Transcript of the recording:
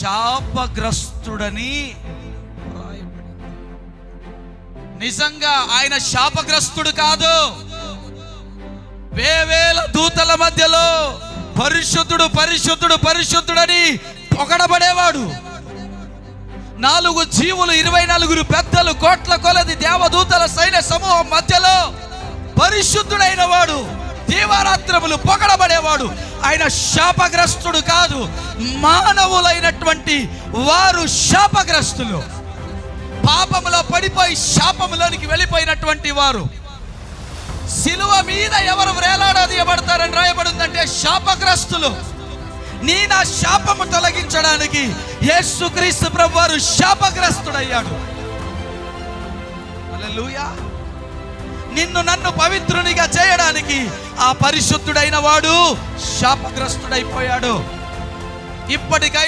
శాపగ్రస్తుడని రాయబడింది. నిజంగా ఆయన శాపగ్రస్తుడు కాదు. వేవేల దూతల మధ్యలో పరిశుద్ధుడు పరిశుద్ధుడు పరిశుద్ధుడని పొగడబడేవాడు. 4 జీవులు 24 పెద్దలు కోట్ల కొలది దేవదూతల సైన్య సమూహం మధ్యలో పరిశుద్ధుడైన వాడు దీవారాత్రములు పొగడబడేవాడు. ఆయన శాపగ్రస్తుడు కాదు. మానవులైనటువంటి వారు శాపగ్రస్తులు. పాపములో పడిపోయి శాపములోనికి వెళ్ళిపోయినటువంటి వారు. సిలువ మీద ఎవరు వేలాడదీయబడతారని రాయబడిందంటే శాపగ్రస్తులు. నా శాపము తొలగించడానికి యేసుక్రీస్తు ప్రభువారు శాపగ్రస్తుడయ్యాడు. హల్లెలూయా. నిన్ను నన్ను పవిత్రునిగా చేయడానికి ఆ పరిశుద్ధుడైన వాడు శాపగ్రస్తుడైపోయాడు. ఇప్పటికై